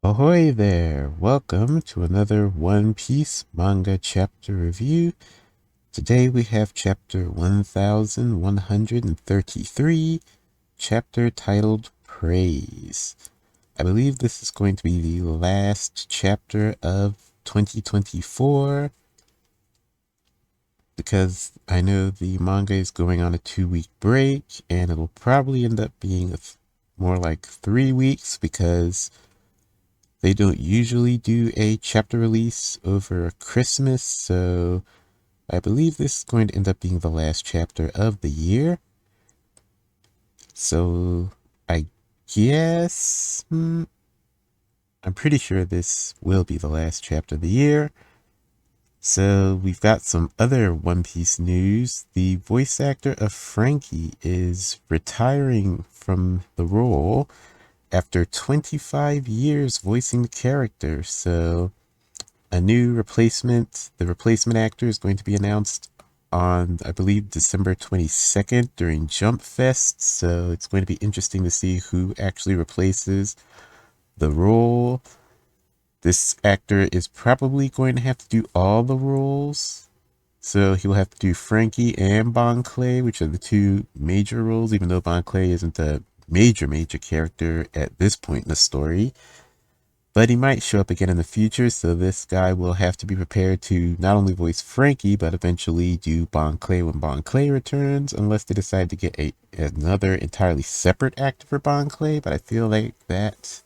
Ahoy there! Welcome to another One Piece manga chapter review. Today we have chapter 1133, chapter titled Praise. I believe this is going to be the last chapter of 2024 because I know the manga is going on a 2-week break and it'll probably end up being more like 3 weeks because they don't usually do a chapter release over Christmas, so I believe this is going to end up being the last chapter of the year. So I guess I'm pretty sure this will be the last chapter of the year. So we've got some other One Piece news. The voice actor of Franky is retiring from the role after 25 years voicing the character. So a new replacement, the replacement actor is going to be announced on, I believe, December 22nd during Jump Fest. So it's going to be interesting to see who actually replaces the role. This actor is probably going to have to do all the roles. So he'll have to do Franky and Bon Clay, which are the two major roles, even though Bon Clay isn't a major character at this point in the story. But he might show up again in the future, so this guy will have to be prepared to not only voice Franky, but eventually do Bon Clay when Bon Clay returns, unless they decide to get another entirely separate actor for Bon Clay, but I feel like that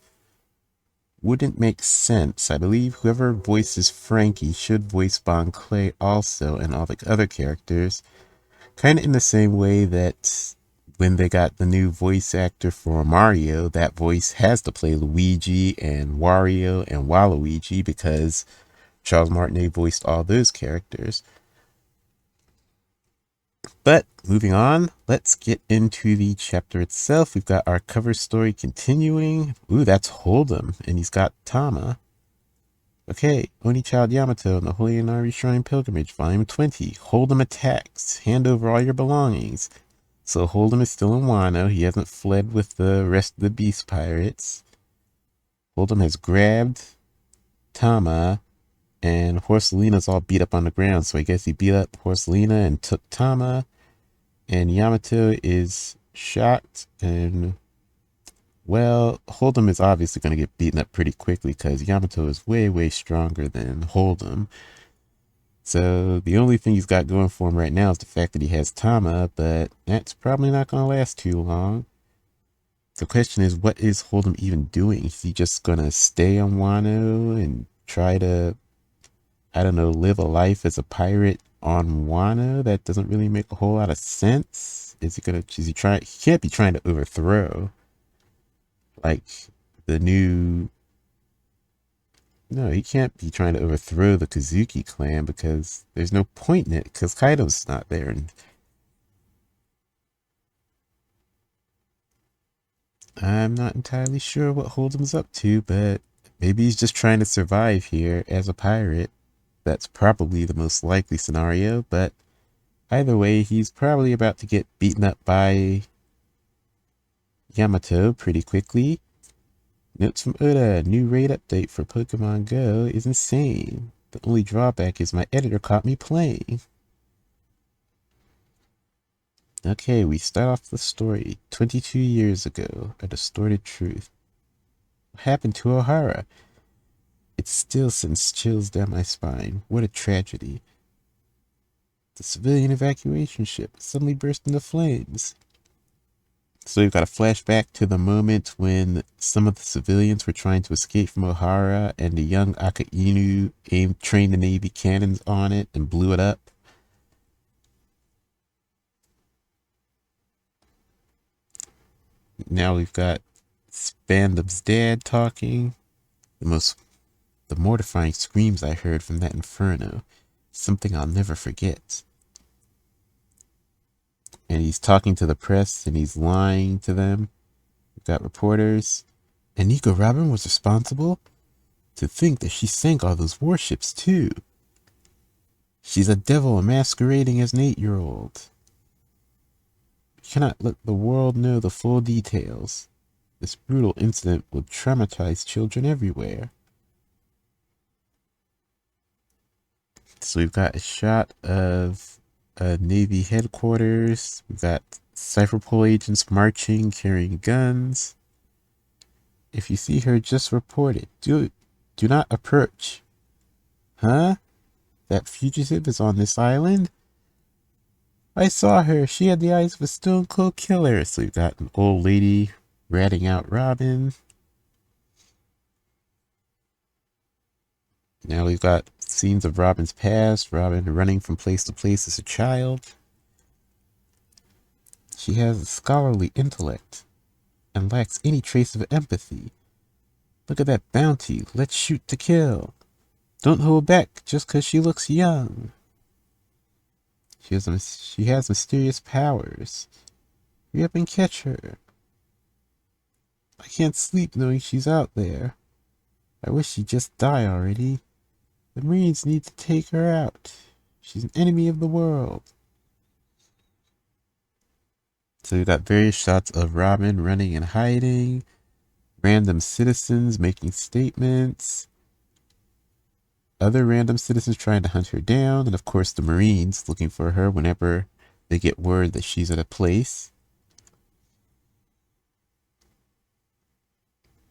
wouldn't make sense. I believe whoever voices Franky should voice Bon Clay also, and all the other characters, kind of in the same way that when they got the new voice actor for Mario, that voice has to play Luigi and Wario and Waluigi because Charles Martinet voiced all those characters. But moving on, let's get into the chapter itself. We've got our cover story continuing. Ooh, that's Hold'em, and he's got Tama. Okay, Oni Child Yamato and the Holy Inari Shrine Pilgrimage, Volume 20. Hold'em attacks. Hand over all your belongings. So Hold'em is still in Wano. He hasn't fled with the rest of the Beast Pirates. Hold'em has grabbed Tama, and Horselina's all beat up on the ground. So I guess he beat up Horselina and took Tama. And Yamato is shocked. And, well, Hold'em is obviously going to get beaten up pretty quickly because Yamato is way stronger than Hold'em. So the only thing he's got going for him right now is the fact that he has Tama, but that's probably not going to last too long. The question is, what is Hold'em even doing? Is he just going to stay on Wano and try to, I don't know, live a life as a pirate on Wano? That doesn't really make a whole lot of sense. Is he can't be trying to overthrow, like, the new, no, he can't be trying to overthrow the Kozuki clan because there's no point in it because Kaido's not there. And I'm not entirely sure what Hold'em's up to, but maybe he's just trying to survive here as a pirate. That's probably the most likely scenario, but either way, he's probably about to get beaten up by Yamato pretty quickly. Notes from Oda, new raid update for Pokemon Go is insane. The only drawback is my editor caught me playing. Okay, we start off the story. 22 years ago, a distorted truth. What happened to Ohara? It still sends chills down my spine. What a tragedy. The civilian evacuation ship suddenly burst into flames. So we've got a flashback to the moment when some of the civilians were trying to escape from Ohara and the young Akainu trained the Navy cannons on it and blew it up. Now we've got Spandam's dad talking. The mortifying screams I heard from that inferno. Something I'll never forget. And he's talking to the press and he's lying to them. We've got reporters. And Nico Robin was responsible? To think that she sank all those warships too. She's a devil masquerading as an 8-year-old. We cannot let the world know the full details. This brutal incident will traumatize children everywhere. So we've got a shot of Navy headquarters. We've got Cypherpol agents marching, carrying guns. If you see her, just report it. Do not approach. Huh? That fugitive is on this island? I saw her. She had the eyes of a stone cold killer. So we've got an old lady ratting out Robin. Now we've got scenes of Robin's past. Robin running from place to place as a child. She has a scholarly intellect and lacks any trace of empathy. Look at that bounty. Let's shoot to kill. Don't hold back just 'cause she looks young. She has mysterious powers. Hurry up and catch her. I can't sleep knowing she's out there. I wish she'd just die already. The Marines need to take her out. She's an enemy of the world. So we've got various shots of Robin running and hiding. Random citizens making statements. Other random citizens trying to hunt her down. And of course the Marines looking for her whenever they get word that she's at a place.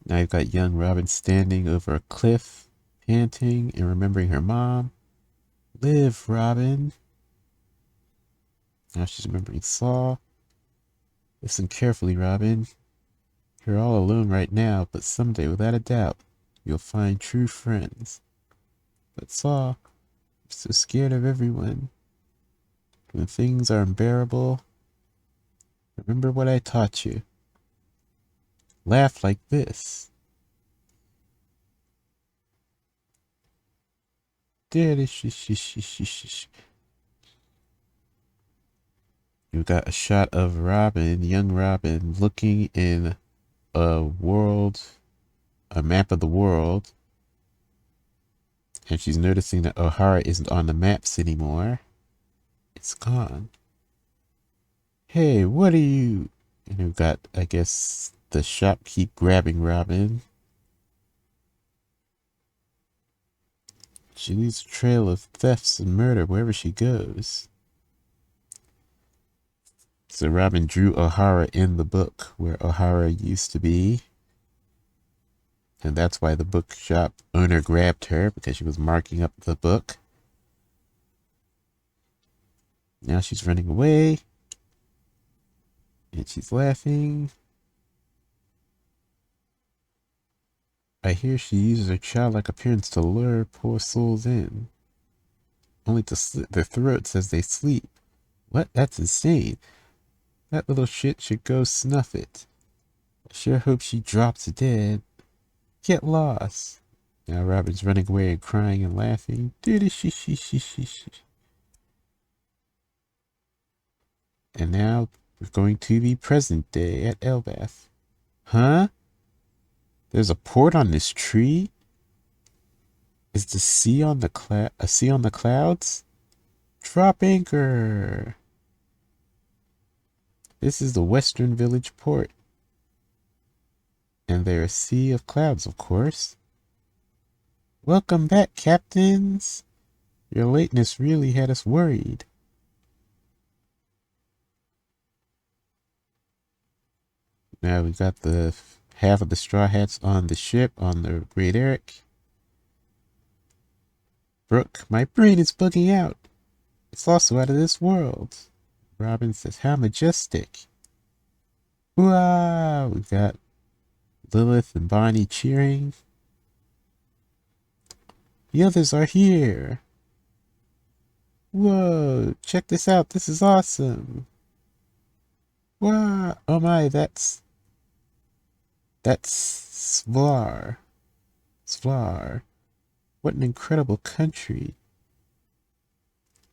Now you've got young Robin standing over a cliff, panting and remembering her mom. Live, Robin. Now she's remembering Saul. Listen carefully, Robin. You're all alone right now, but someday, without a doubt, you'll find true friends. But Saul, I'm so scared of everyone. When things are unbearable, remember what I taught you. Laugh like this. You've got a shot of Robin, young Robin, looking in a map of the world. And she's noticing that O'Hara isn't on the maps anymore. It's gone. Hey, what are you? And we've got, I guess, the shopkeep grabbing Robin. She leaves a trail of thefts and murder wherever she goes. So Robin drew O'Hara in the book where O'Hara used to be. And that's why the bookshop owner grabbed her, because she was marking up the book. Now she's running away. And she's laughing. I hear she uses her childlike appearance to lure poor souls in, only to slit their throats as they sleep. What? That's insane. That little shit should go snuff it. I sure hope she drops dead. Get lost. Now Robin's running away and crying and laughing. And now we're going to the present day at Elbaf. Huh? There's a port on this tree? Is the sea on the a sea on the clouds? Drop anchor. This is the Western Village port. And they're a sea of clouds, of course. Welcome back, captains. Your lateness really had us worried. Now we got the half of the Straw Hats on the ship, on the Great Eric. Brooke, my brain is bugging out. It's also out of this world. Robin says, how majestic. Wow! We've got Lilith and Bonnie cheering. The others are here. Whoa, check this out. This is awesome. Wow. Oh my, that's Svlar. Svlar. What an incredible country.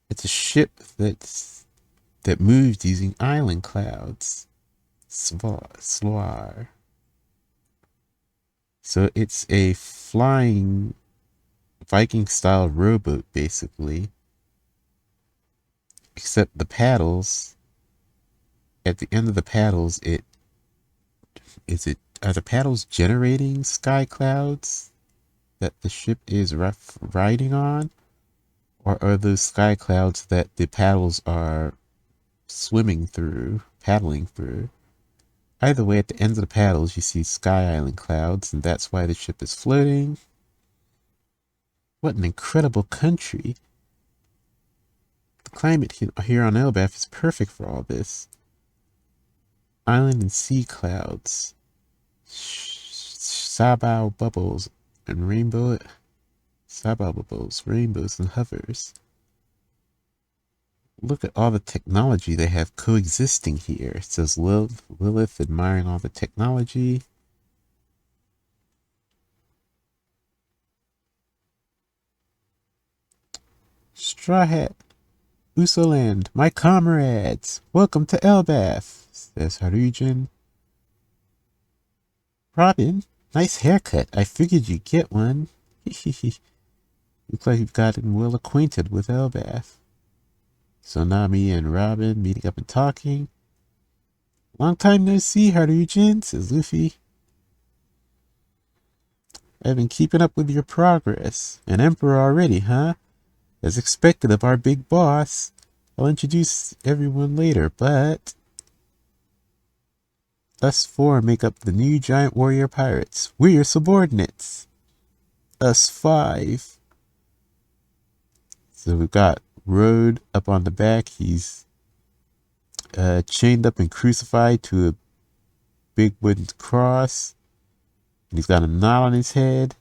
It's a ship that moves using island clouds. Svlar. So it's a flying Viking-style rowboat, basically. Except the paddles, at the end of the paddles, it Are the paddles generating sky clouds that the ship is riding on? Or are those sky clouds that the paddles are paddling through? Either way, at the ends of the paddles, you see Sky Island clouds, and that's why the ship is floating. What an incredible country. The climate here on Elbaf is perfect for all this. Island and sea clouds. Sabao bubbles and rainbows and hovers. Look at all the technology they have coexisting here. It says Lilith admiring all the technology. Straw Hat, Usoland, my comrades, welcome to Elbaf, says Harujan. Robin, nice haircut. I figured you'd get one. Looks like you've gotten well acquainted with Elbaf. So Nami and Robin meeting up and talking. Long time no see, Harujan, says Luffy. I've been keeping up with your progress. An emperor already, huh? As expected of our big boss. I'll introduce everyone later, but us four make up the new giant warrior pirates. We're your subordinates. Us five. So we've got Road up on the back. He's chained up and crucified to a big wooden cross. And he's got a knot on his head.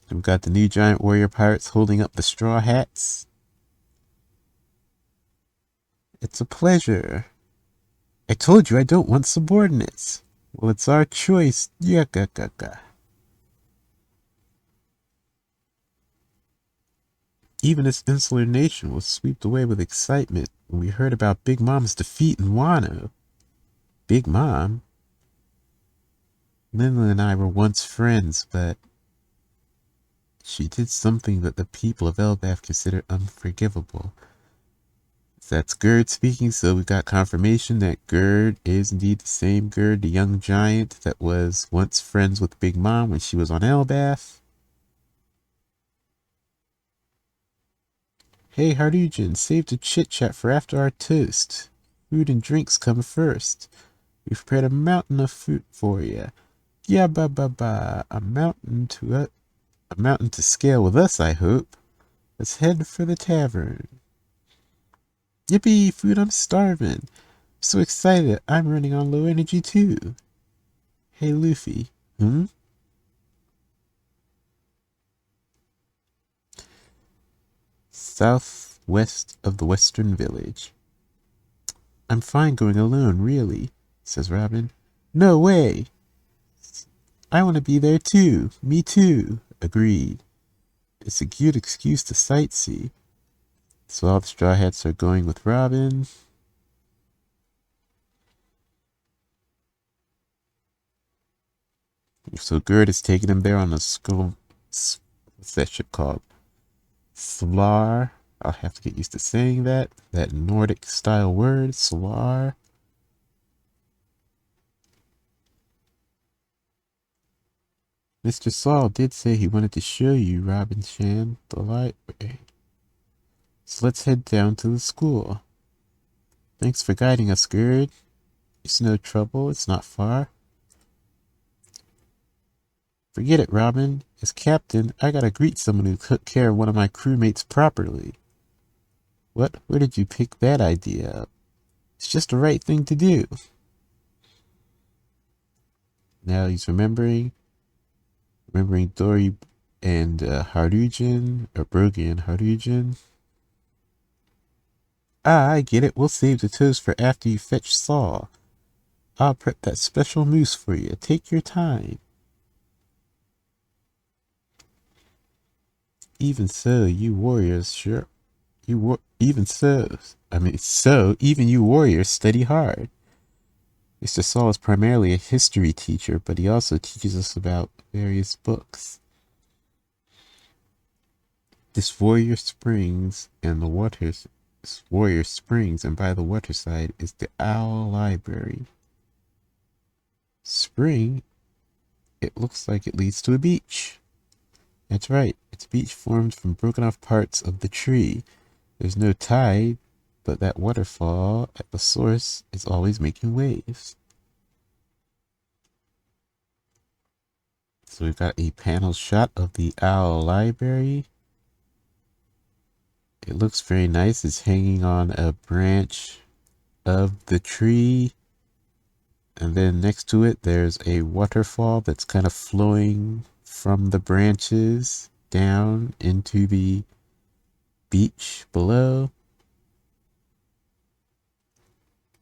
And we've got the new giant warrior pirates holding up the straw hats. It's a pleasure. I told you I don't want subordinates. Well, it's our choice. Yakakaka. Even this insular nation was swept away with excitement when we heard about Big Mom's defeat in Wano. Big Mom? Lynn and I were once friends, but she did something that the people of Elbaf consider unforgivable. That's Gerd speaking, so we got confirmation that Gerd is indeed the same Gerd, the young giant that was once friends with Big Mom when she was on Elbaf. Hey Harujan, save the chit-chat for after our toast. Food and drinks come first. We've prepared a mountain of food for you. Yeah, ba. A mountain to scale with us, I hope. Let's head for the tavern. Yippee, food, I'm starving. I'm so excited, I'm running on low energy too. Hey Luffy. Southwest of the Western Village. I'm fine going alone, really, says Robin. No way! I want to be there too. Me too. Agreed. It's a cute excuse to sightsee. So all the Straw Hats are going with Robin. So Gerd is taking him there on a school. What's that ship called? Slar. I'll have to get used to saying that. That Nordic style word. Slar. Mr. Saul did say he wanted to show you Robin-chan the library. So let's head down to the school. Thanks for guiding us, Gerd. It's no trouble. It's not far. Forget it, Robin. As captain, I gotta greet someone who took care of one of my crewmates properly. What? Where did you pick that idea up? It's just the right thing to do. Now he's remembering Dory and Harujan, or Brogy and Harujan. Ah, I get it. We'll save the toast for after you fetch Saul. I'll prep that special mousse for you. Take your time. Even so, you warriors even you warriors study hard. Mr. Saul is primarily a history teacher, but he also teaches us about various books. This warrior springs and the waters Warrior Springs, and by the waterside is the Owl Library. Spring, it looks like it leads to a beach. That's right, it's a beach formed from broken off parts of the tree. There's no tide, but that waterfall at the source is always making waves. So we've got a panel shot of the Owl Library. It looks very nice. It's hanging on a branch of the tree. And then next to it, there's a waterfall that's kind of flowing from the branches down into the beach below.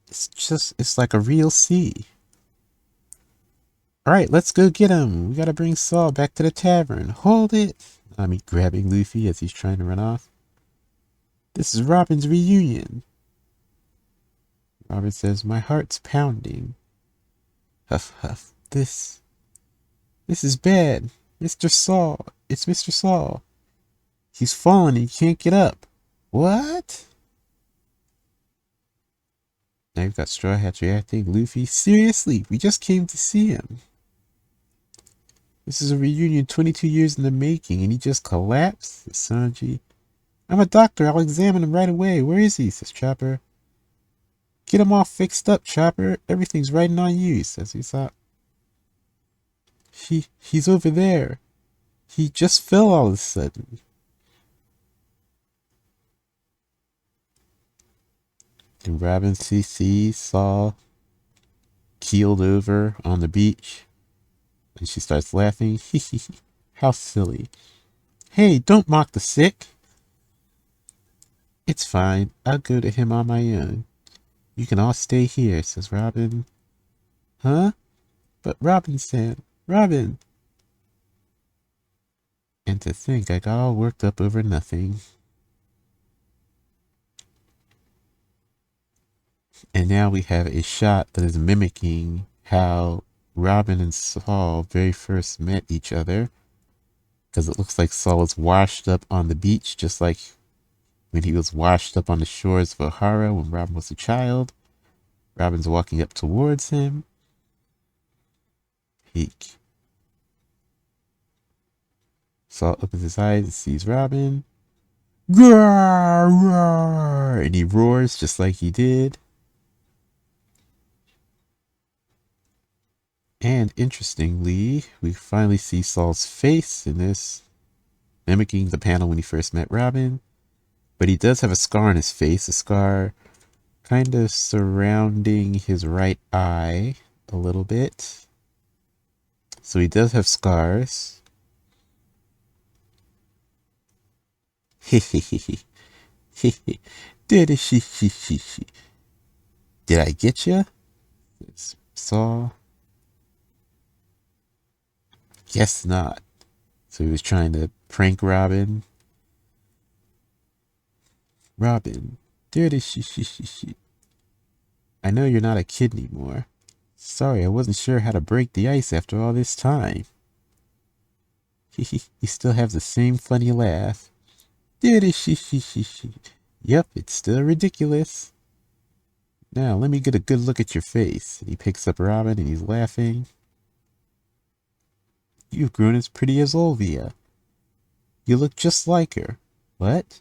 It's like a real sea. Alright, let's go get him. We gotta bring Saul back to the tavern. Hold it. Nami grabbing Luffy as he's trying to run off. This is Robin's reunion. Robin says, my heart's pounding. Huff, huff. This is bad. Mr. Saul. It's Mr. Saul. He's fallen and he can't get up. What? Now you've got Straw Hats reacting. Luffy, seriously, we just came to see him. This is a reunion 22 years in the making, and he just collapsed? Says Sanji. I'm a doctor. I'll examine him right away. Where is he? Says Chopper. Get him all fixed up, Chopper. Everything's riding on you, says Usopp. He's over there. He just fell all of a sudden. And Robin CC saw keeled over on the beach. And she starts laughing. How silly. Hey, don't mock the sick. It's fine. I'll go to him on my own. You can all stay here, says Robin. Huh? But Robin said, Robin. And to think I got all worked up over nothing. And now we have a shot that is mimicking how Robin and Saul very first met each other. Because it looks like Saul was washed up on the beach, just like when he was washed up on the shores of Ohara when Robin was a child. Robin's walking up towards him. Peek. Saul opens his eyes and sees Robin. Roar, roar, and he roars just like he did. And interestingly, we finally see Saul's face in this, mimicking the panel when he first met Robin. But he does have a scar on his face, a scar kind of surrounding his right eye a little bit. So he does have scars. Did I get you? Saul. Guess not. So he was trying to prank Robin. Robin, dirty I know you're not a kid anymore. Sorry, I wasn't sure how to break the ice after all this time. He still has the same funny laugh. Dirty Yep, it's still ridiculous. Now, let me get a good look at your face. And he picks up Robin and he's laughing. You've grown as pretty as Olvia. You look just like her. What?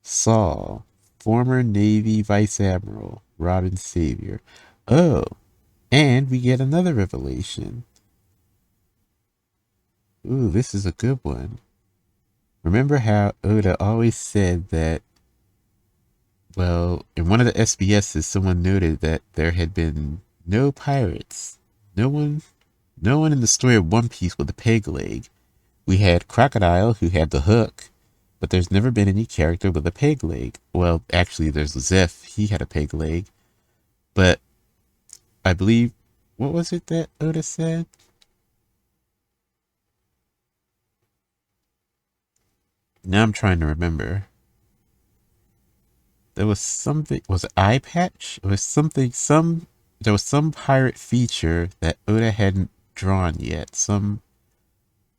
Saul, former Navy Vice Admiral, Robin's savior. Oh, and we get another revelation. Ooh, this is a good one. Remember how Oda always said that, well, in one of the SBSs, someone noted that there had been no pirates. No one in the story of One Piece with a peg leg. We had Crocodile, who had the hook, but there's never been any character with a peg leg. Well, actually, there's Zeph. He had a peg leg. But I believe, what was it that Oda said? Now I'm trying to remember. There was something, was it Eye Patch? It was something, there was some pirate feature that Oda hadn't drawn yet.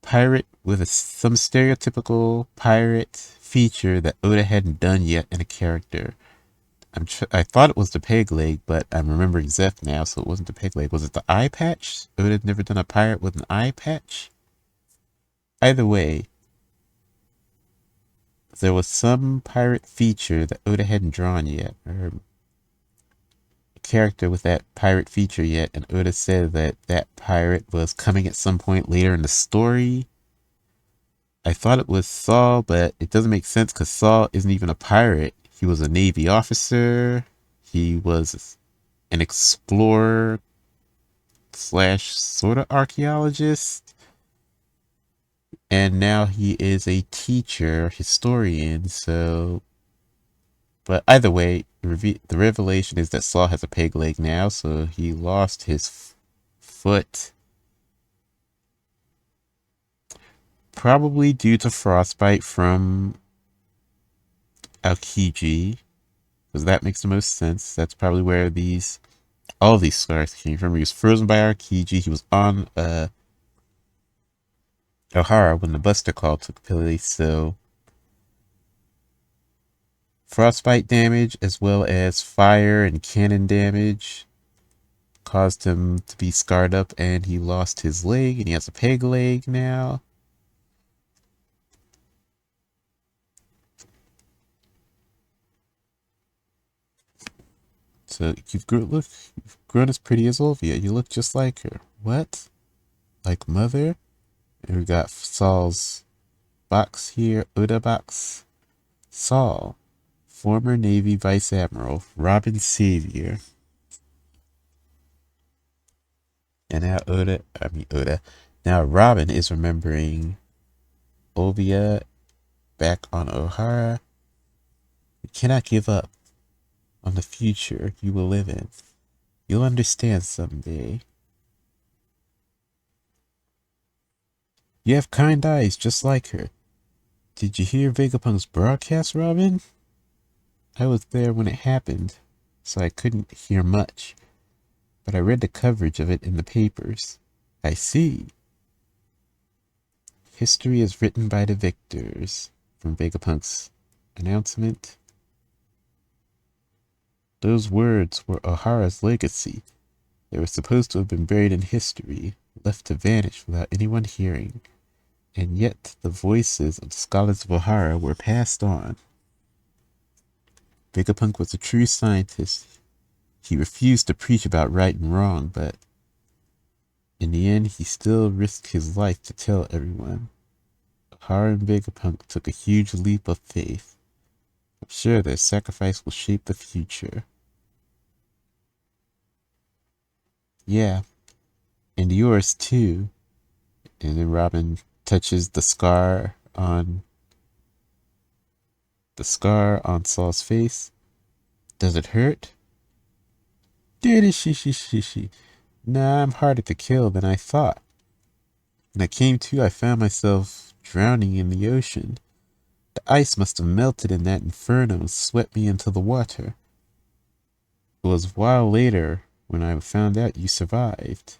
pirate with some stereotypical pirate feature that Oda hadn't done yet in a character. I thought it was the peg leg, but I'm remembering Zeph now, so it wasn't the peg leg. Was it the eye patch? Oda had never done a pirate with an eye patch? Either way, there was some pirate feature that Oda hadn't drawn yet, or a character with that pirate feature yet, and Oda said that that pirate was coming at some point later in the story. I thought it was Saul, but it doesn't make sense because Saul isn't even a pirate. He was a Navy officer. He was an explorer slash sort of archaeologist. And now he is a teacher, historian, so... But either way, the revelation is that Saul has a peg leg now, so he lost his foot. Probably due to frostbite from Aokiji, because that makes the most sense. That's probably where all these scars came from. He was frozen by Aokiji. He was on Ohara when the Buster Call took place, so frostbite damage as well as fire and cannon damage caused him to be scarred up, and he lost his leg, and he has a peg leg now. So you've grown as pretty as Olvia. You look just like her. What? Like mother? And we got Saul's box here, Oda box. Saul, former Navy Vice Admiral, Robin Savior. And now now Robin is remembering Olvia back on Ohara. You cannot give up on the future you will live in. You'll understand someday. You have kind eyes just like her. Did you hear Vegapunk's broadcast, Robin? I was there when it happened, so I couldn't hear much. But I read the coverage of it in the papers. I see. History is written by the victors, from Vegapunk's announcement. Those words were Ohara's legacy. They were supposed to have been buried in history, left to vanish without anyone hearing. And yet the voices of the scholars of Ohara were passed on. Vegapunk was a true scientist. He refused to preach about right and wrong, but in the end he still risked his life to tell everyone. Ohara and Vegapunk took a huge leap of faith. I'm sure their sacrifice will shape the future. Yeah, and yours too. And then Robin touches the scar on Saul's face. Does it hurt? Nah, I'm harder to kill than I thought. When I came to, I found myself drowning in the ocean. The ice must have melted in that inferno and swept me into the water. It was a while later when I found out you survived.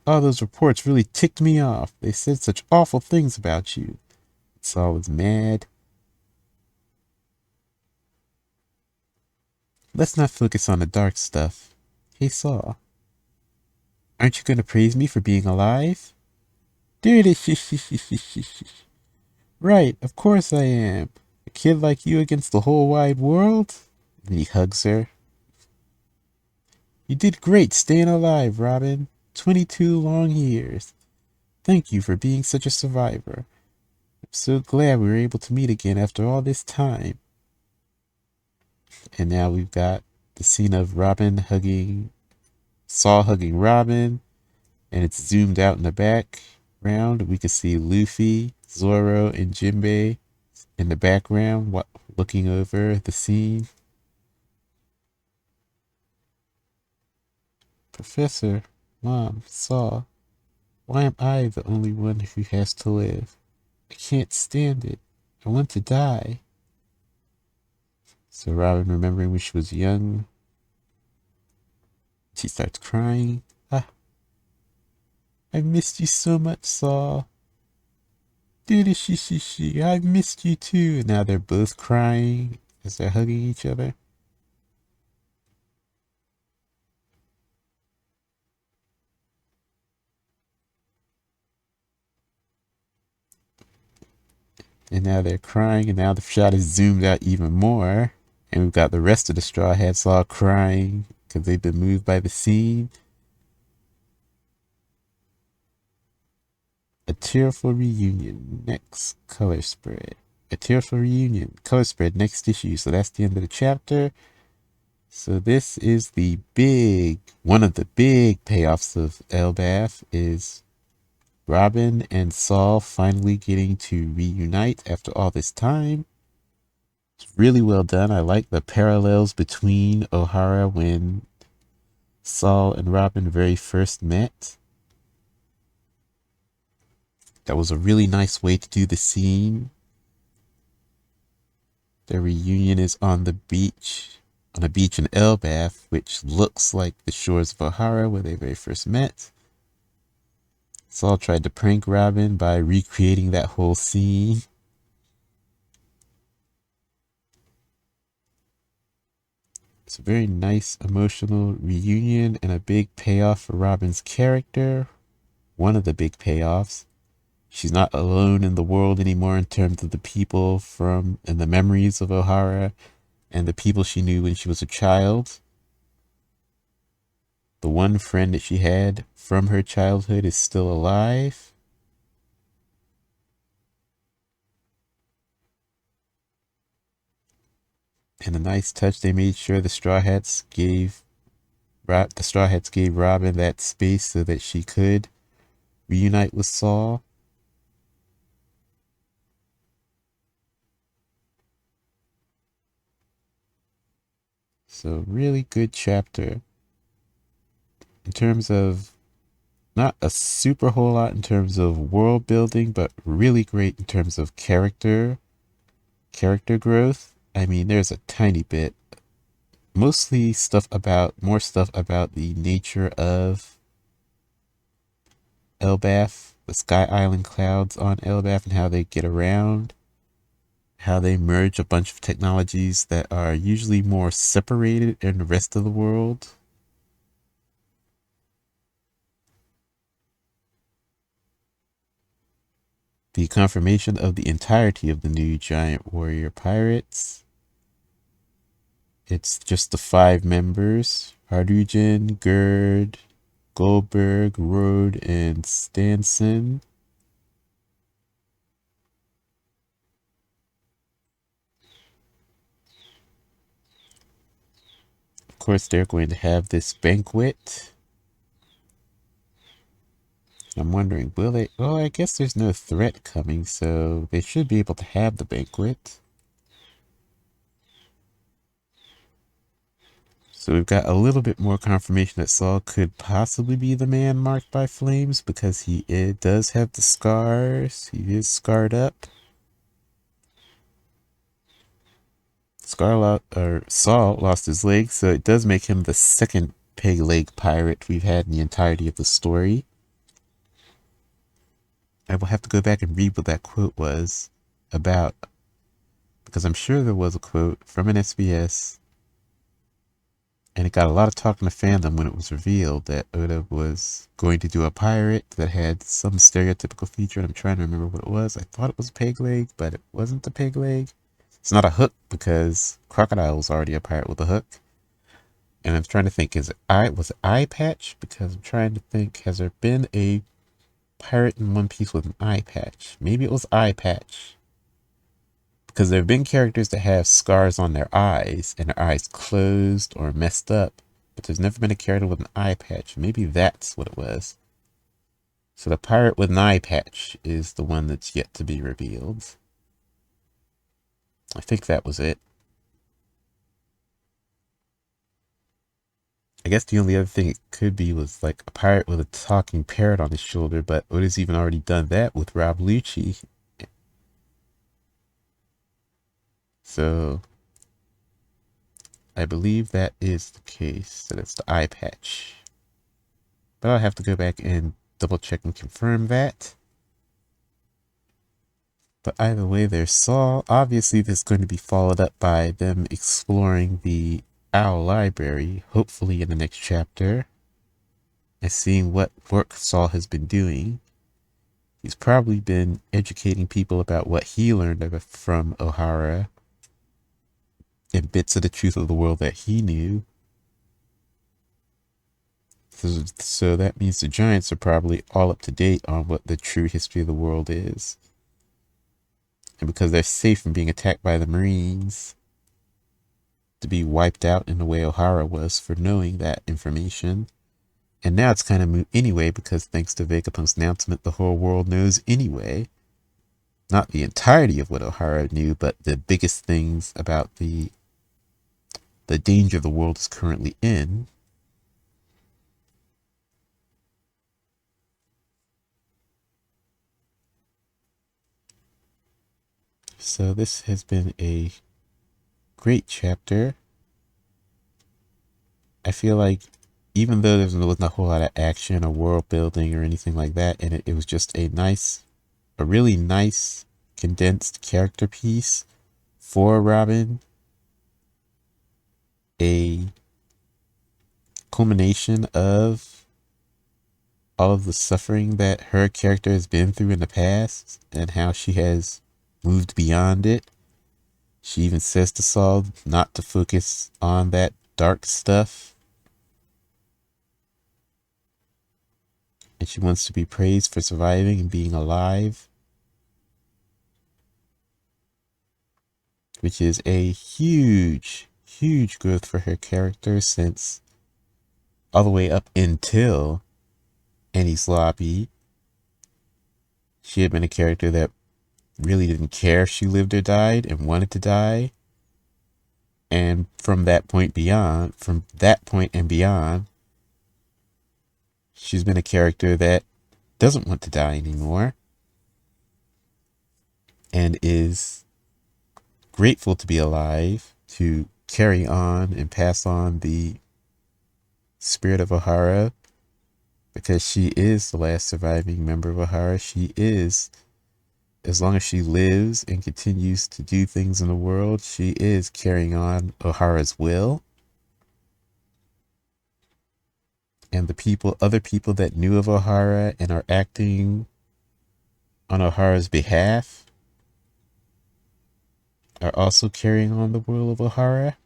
All those reports really ticked me off. They said such awful things about you. Saul was mad. Let's not focus on the dark stuff. Hey, Saul. Aren't you going to praise me for being alive? Right, of course I am. A kid like you against the whole wide world? And he hugs her. You did great staying alive, Robin. 22 long years. Thank you for being such a survivor. I'm so glad we were able to meet again after all this time. And now we've got the scene of Saul hugging Robin, and it's zoomed out in the background. We can see Luffy, Zoro, and Jinbei in the background looking over the scene. Professor, Mom, Saul, why am I the only one who has to live? I can't stand it. I want to die. So Robin, remembering when she was young, she starts crying. I missed you so much, Saul. I've missed you too. And now they're both crying as they're hugging each other. And now they're crying, and now the shot is zoomed out even more. And we've got the rest of the Straw Hats all crying because they've been moved by the scene. A tearful reunion, next color spread. A tearful reunion, color spread, next issue. So that's the end of the chapter. So this is one of the big payoffs of Elbaf is Robin and Saul finally getting to reunite after all this time. It's really well done. I like the parallels between O'Hara when Saul and Robin very first met. That was a really nice way to do the scene. Their reunion is on a beach in Elbaf, which looks like the shores of O'Hara where they very first met. Saul tried to prank Robin by recreating that whole scene. It's a very nice emotional reunion and a big payoff for Robin's character. One of the big payoffs. She's not alone in the world anymore in terms of the people and the memories of O'Hara and the people she knew when she was a child. The one friend that she had from her childhood is still alive. And a nice touch, they made sure the Straw Hats gave Robin that space so that she could reunite with Saul. So really good chapter in terms of not a super whole lot in terms of world building, but really great in terms of character growth. I mean, there's a tiny bit, more stuff about the nature of Elbaf, the Sky Island clouds on Elbaf and how they get around, how they merge a bunch of technologies that are usually more separated in the rest of the world. The confirmation of the entirety of the new Giant Warrior Pirates. It's just the 5 members, Harujan, Gerd, Goldberg, Rode, and Stanson. Of course, they're going to have this banquet. I'm wondering, will they? Oh, I guess there's no threat coming, so they should be able to have the banquet. So we've got a little bit more confirmation that Saul could possibly be the man marked by flames because he does have the scars. He is scarred up. Saul lost his leg, so it does make him the second peg leg pirate we've had in the entirety of the story. I will have to go back and read what that quote was about, because I'm sure there was a quote from an SBS, and it got a lot of talk in the fandom when it was revealed that Oda was going to do a pirate that had some stereotypical feature, and I'm trying to remember what it was. I thought it was a peg leg, but it wasn't the peg leg. It's not a hook because Crocodile was already a pirate with a hook. And I'm trying to think, was it Eye Patch? Because I'm trying to think, has there been a pirate in One Piece with an eye patch? Maybe it was Eye Patch. Because there have been characters that have scars on their eyes, and their eyes closed or messed up, but there's never been a character with an eye patch. Maybe that's what it was. So the pirate with an eye patch is the one that's yet to be revealed. I think that was it. I guess the only other thing it could be was like a pirate with a talking parrot on his shoulder, but Oda's even already done that with Rob Lucci. So I believe that is the case, that it's the eye patch. But I'll have to go back and double check and confirm that. But either way, there's Saul. Obviously, this is going to be followed up by them exploring the Owl Library, hopefully in the next chapter, and seeing what work Saul has been doing. He's probably been educating people about what he learned from Ohara and bits of the truth of the world that he knew. So that means the Giants are probably all up to date on what the true history of the world is. And because they're safe from being attacked by the Marines, to be wiped out in the way Ohara was for knowing that information. And now it's kind of moot anyway, because thanks to Vegapunk's announcement, the whole world knows anyway. Not the entirety of what Ohara knew, but the biggest things about the danger the world is currently in. So this has been a great chapter. I feel like even though there wasn't a whole lot of action or world building or anything like that, and it was just a really nice condensed character piece for Robin, a culmination of all of the suffering that her character has been through in the past and how she has moved beyond it. She even says to Saul not to focus on that dark stuff. And she wants to be praised for surviving and being alive, which is a huge, huge growth for her character since all the way up until Enies Lobby, she had been a character that really didn't care if she lived or died and wanted to die. And from that point and beyond, she's been a character that doesn't want to die anymore and is grateful to be alive, to carry on and pass on the spirit of Ohara, because she is the last surviving member of Ohara. She is, as long as she lives and continues to do things in the world, she is carrying on Ohara's will. And other people that knew of Ohara and are acting on Ohara's behalf are also carrying on the will of Ohara.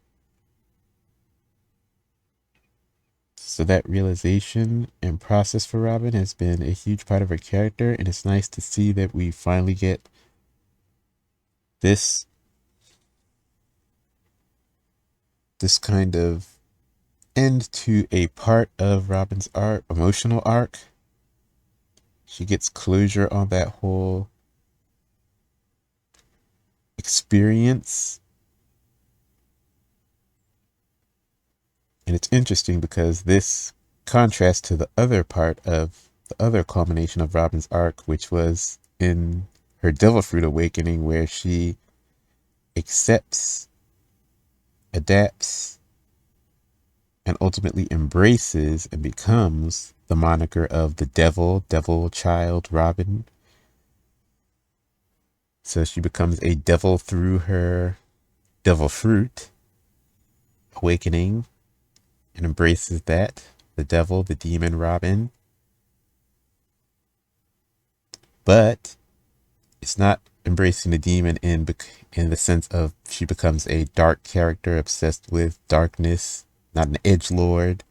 So that realization and process for Robin has been a huge part of her character, and it's nice to see that we finally get this kind of end to a part of Robin's emotional arc. She gets closure on that whole experience. And it's interesting because this contrasts to the other culmination of Robin's arc, which was in her Devil Fruit awakening, where she accepts, adapts, and ultimately embraces and becomes the moniker of the devil child Robin. So she becomes a devil through her Devil Fruit awakening and embraces that, the devil, the demon Robin. But it's not embracing the demon in the sense of she becomes a dark character obsessed with darkness, not an edgelord,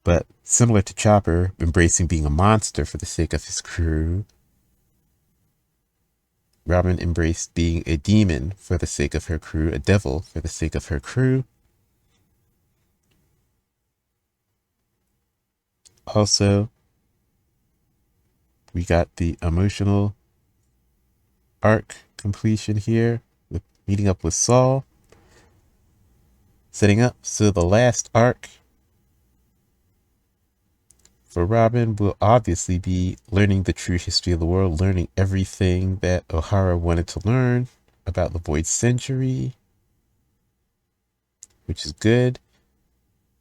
but similar to Chopper, embracing being a monster for the sake of his crew. Robin embraced being a demon for the sake of her crew, a devil for the sake of her crew. Also, we got the emotional arc completion here with meeting up with Saul, setting up. So the last arc for Robin will obviously be learning the true history of the world, learning everything that Ohara wanted to learn about the Void Century, which is good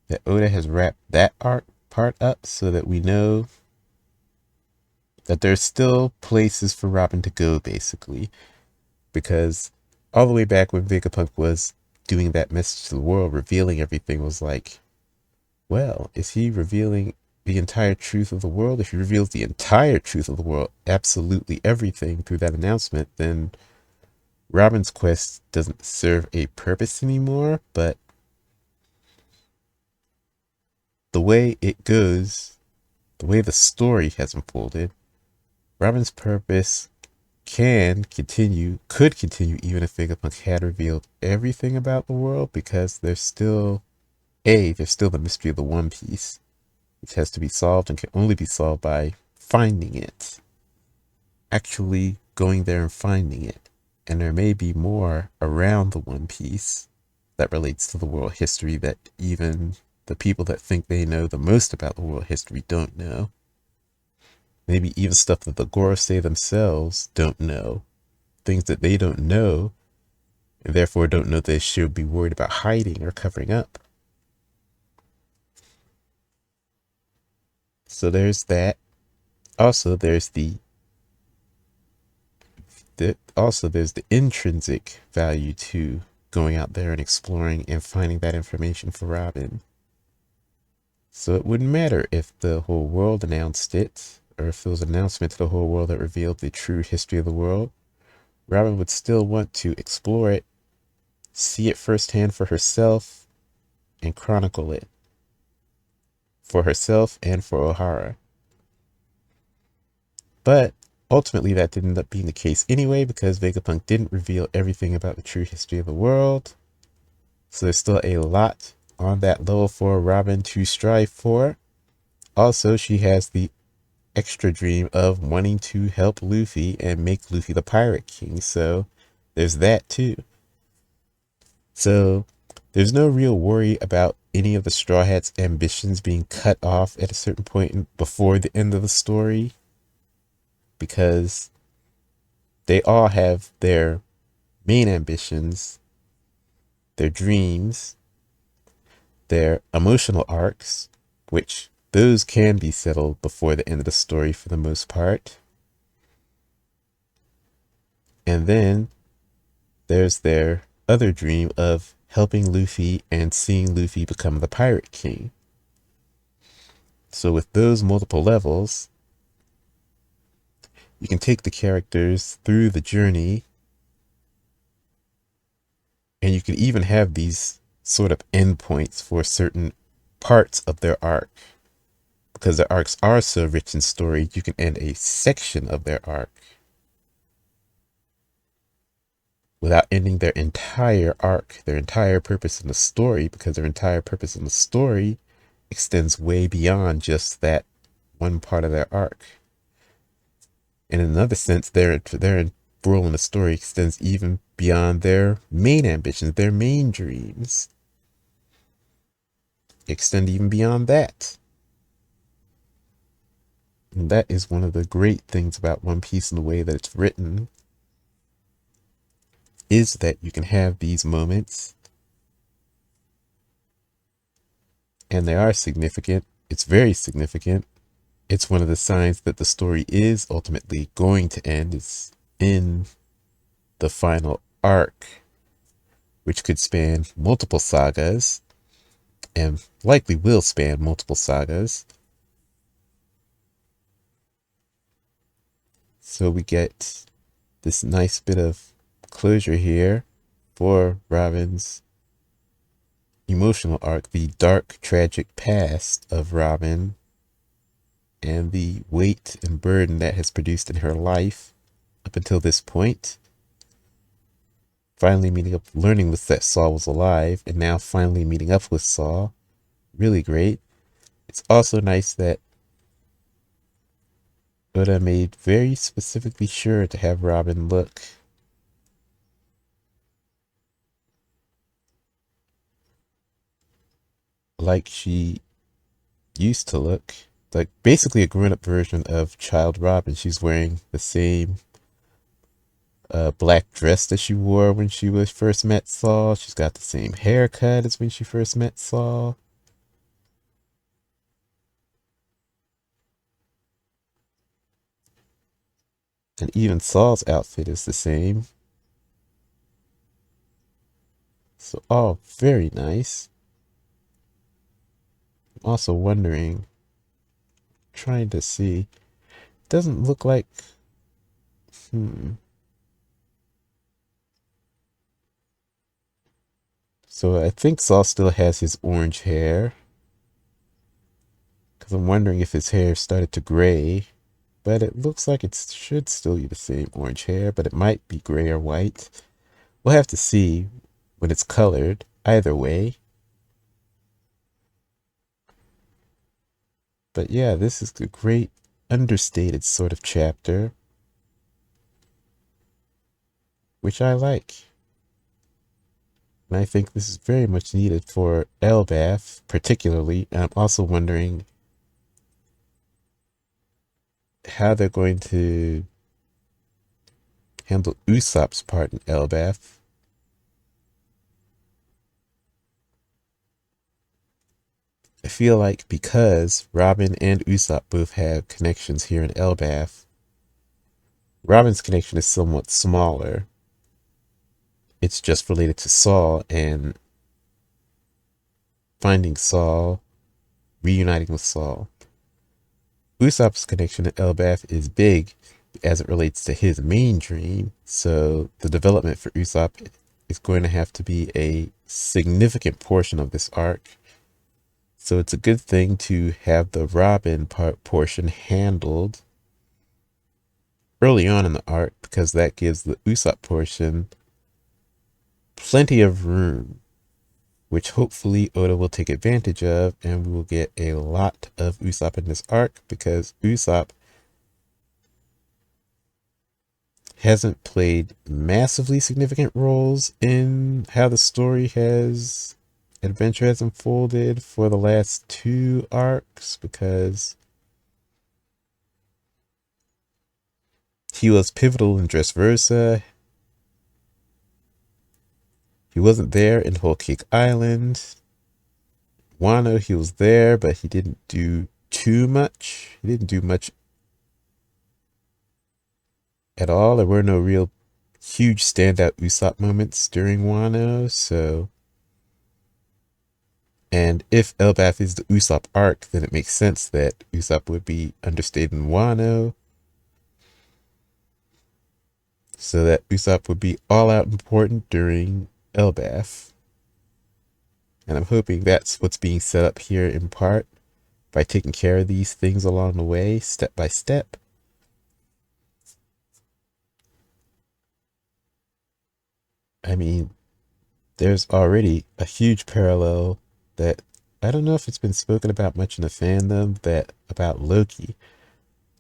that Oda has wrapped that part up so that we know that there's still places for Robin to go, basically, because all the way back when Vegapunk was doing that message to the world, revealing everything, was like, well, is he revealing the entire truth of the world? If he reveals the entire truth of the world, absolutely everything through that announcement, then Robin's quest doesn't serve a purpose anymore. But the way it goes, the way the story has unfolded, Robin's purpose could continue even if Vegapunk had revealed everything about the world, because there's still the mystery of the One Piece, which has to be solved and can only be solved by finding it. Actually going there and finding it. And there may be more around the One Piece that relates to the world history that even the people that think they know the most about the world history don't know. Maybe even stuff that the Gorosei themselves don't know. Things that they don't know, and therefore don't know they should be worried about hiding or covering up. So there's that. Also, there's there's the intrinsic value to going out there and exploring and finding that information for Robin. So it wouldn't matter if the whole world announced it, or if there was an announcement to the whole world that revealed the true history of the world. Robin would still want to explore it, see it firsthand for herself, and chronicle it for herself and for Ohara. But ultimately that didn't end up being the case anyway, because Vegapunk didn't reveal everything about the true history of the world. So there's still a lot on that level for Robin to strive for. Also, she has the extra dream of wanting to help Luffy and make Luffy the Pirate King. So there's that too. So there's no real worry about any of the Straw Hats' ambitions being cut off at a certain point before the end of the story, because they all have their main ambitions, their dreams, their emotional arcs, which those can be settled before the end of the story for the most part. And then there's their other dream of helping Luffy and seeing Luffy become the Pirate King. So with those multiple levels, you can take the characters through the journey, and you can even have these sort of endpoints for certain parts of their arc. Because their arcs are so rich in story, you can end a section of their arc without ending their entire arc, their entire purpose in the story, because their entire purpose in the story extends way beyond just that one part of their arc. And in another sense, their role in the story extends even beyond their main ambitions, their main dreams. Extend even beyond that. And that is one of the great things about One Piece and the way that it's written, is that you can have these moments, and they are significant. It's very significant. It's one of the signs that the story is ultimately going to end. It's in the final arc, which could span multiple sagas, and likely will span multiple sagas. So we get this nice bit of closure here for Robin's emotional arc, the dark, tragic past of Robin, and the weight and burden that has produced in her life up until this point. Finally meeting up, learning that Saul was alive, and now finally meeting up with Saul. Really great. It's also nice that Oda made very specifically sure to have Robin look like she used to look. Like basically a grown-up version of Child Robin. She's wearing the same black dress that she wore when she was first met Saul. She's got the same haircut as when she first met Saul. And even Saul's outfit is the same. So, all very nice. I'm also wondering, trying to see, doesn't look like, hmm. So I think Saul still has his orange hair. Because I'm wondering if his hair started to gray. But it looks like it should still be the same orange hair, but it might be gray or white. We'll have to see when it's colored. Either way. But yeah, this is a great understated sort of chapter, which I like. And I think this is very much needed for Elbaf, particularly. And I'm also wondering how they're going to handle Usopp's part in Elbaf. I feel like because Robin and Usopp both have connections here in Elbaf, Robin's connection is somewhat smaller. It's just related to Saul and finding Saul, reuniting with Saul. Usopp's connection to Elbaf is big as it relates to his main dream, so the development for Usopp is going to have to be a significant portion of this arc. So it's a good thing to have the Robin portion handled early on in the arc, because that gives the Usopp portion plenty of room, which hopefully Oda will take advantage of, and we will get a lot of Usopp in this arc, because Usopp hasn't played massively significant roles in how the story adventure has unfolded for the last two arcs, because he was pivotal in Dressrosa. He wasn't there in Whole Cake Island. Wano, he was there, but he didn't do too much. He didn't do much at all. There were no real huge standout Usopp moments during Wano, so... And if Elbaf is the Usopp arc, then it makes sense that Usopp would be understated in Wano, so that Usopp would be all out important during Elbaf. And I'm hoping that's what's being set up here in part, by taking care of these things along the way, step by step. I mean, there's already a huge parallel that I don't know if it's been spoken about much in the fandom, that about Loki,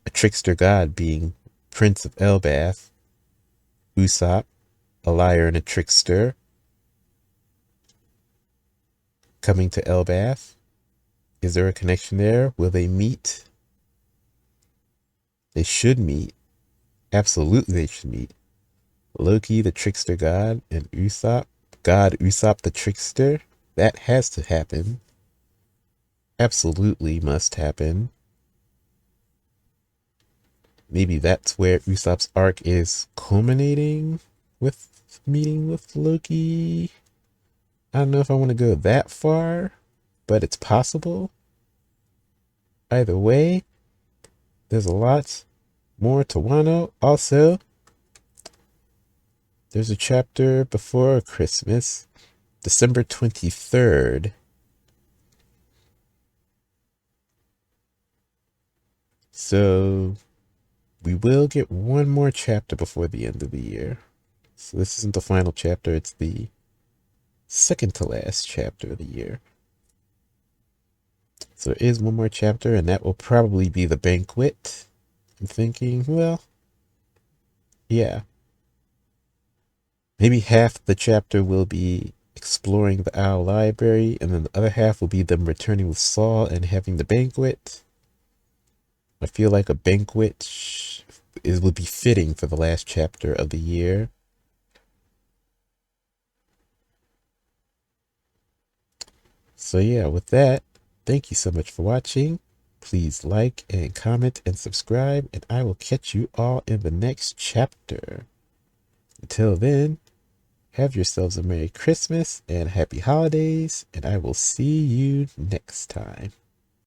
a trickster god being Prince of Elbaf, Usopp, a liar and a trickster, coming to Elbaf. Is there a connection there? Will they meet? They should meet. Absolutely they should meet. Loki, the trickster god, and Usopp, God Usopp the trickster. That has to happen. Absolutely must happen. Maybe that's where Usopp's arc is culminating, with meeting with Loki. I don't know if I want to go that far, but it's possible. Either way, there's a lot more to Wano. Also, there's a chapter before Christmas, December 23rd. So we will get one more chapter before the end of the year. So this isn't the final chapter, it's the second to last chapter of the year. So there is one more chapter, and that will probably be the banquet. I'm thinking, well, yeah. Maybe half the chapter will be exploring the Owl Library, and then the other half will be them returning with Saul and having the banquet. I feel like a banquet would be fitting for the last chapter of the year. So yeah, with that, thank you so much for watching. Please like and comment and subscribe, and I will catch you all in the next chapter. Until then, have yourselves a Merry Christmas and Happy Holidays, and I will see you next time.